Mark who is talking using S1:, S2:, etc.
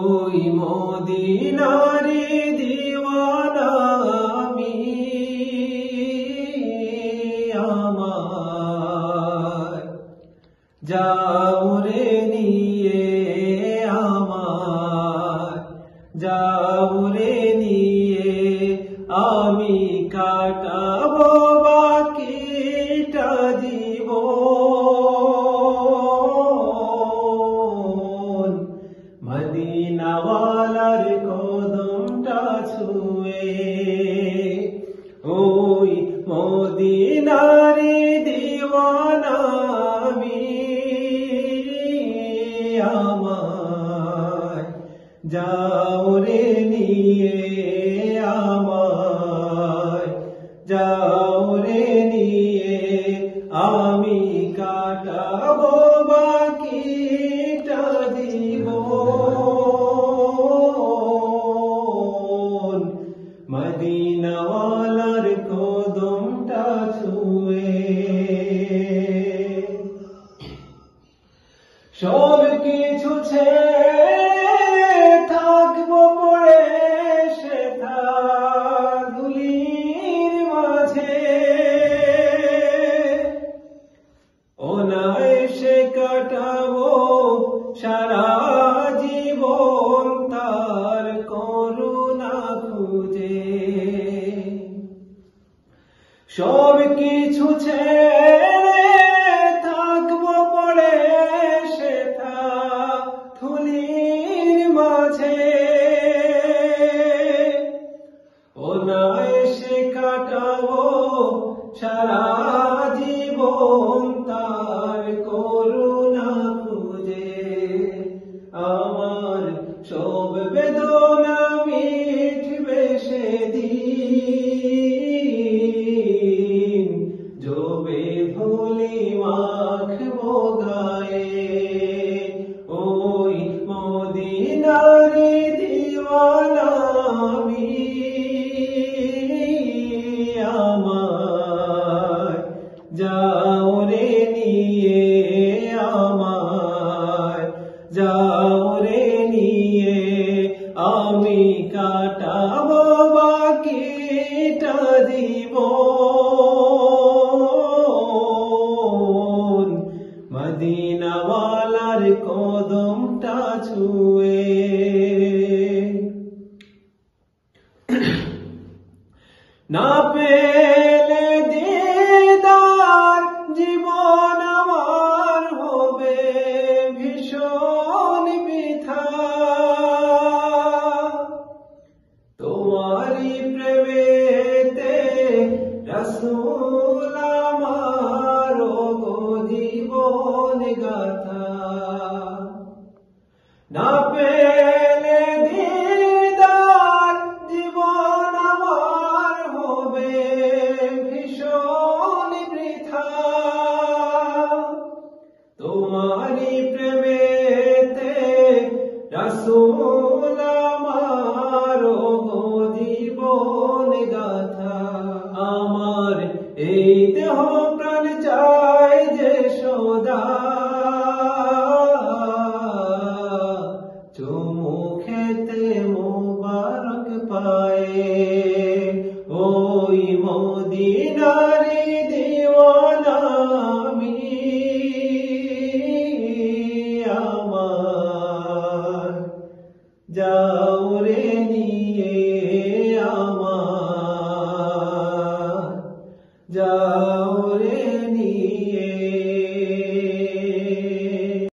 S1: ওই মদিনারে দিওয়ানা আমি আমার যাও রে নিয়ে আমার যাও রে নিয়ে আমি কাটাবো বাকিটা জীবন মদিনাওয়ালার কদমটা ছুঁয়ে ওই মদিনারে দিওয়ানা আমি আমার যাও রে নিয়ে আমার যাও রে নিয়ে আমি কাটাবো বাকিটা জীবন মদিনাওয়ালার কদমটা ছুঁয়ে সব কিছু ছেড়ে থাকবো পড়ে সেথা ধুলির মাঝে অনায়াসে কাটাবো সারা জীবন তার করুণা খুঁজে সব কিছু ছেড়ে থাকবো পড়ে সেথা ধুলির মাঝে অনায়াসে কাটাবো সারা জীবন তার করুণা খুঁজে আমার সব বেদনা মিটবে সেদিন যবে ধুলি মাখবো গায়ে ওই মদিনারে দিওয়ানা আমি আমার যাও রে নিয়ে আমার যাও রে নিয়ে আমি কাটাবো বাকিটা জীবন মদিনাওয়ালার কদমটা ছুঁয়ে না পেলে দিদার জীবন আমার হবে ভীষণ বৃথা তোমারই প্রেমেতে রাসূল আমার গো জীবন গাথা না পেলে দিদার জীবন আমার হবে ভীষণ বৃথা তোমারই প্রেমেতে রাসূল আমার গো জীবন গাথা আমার এই দেহ প্রাণ চাই যে সদা চুমু খেতে মোবারক পায়ে ওই মদিনারে দিওয়ানা আমি আমার যাও রে নিয়ে আমার যাও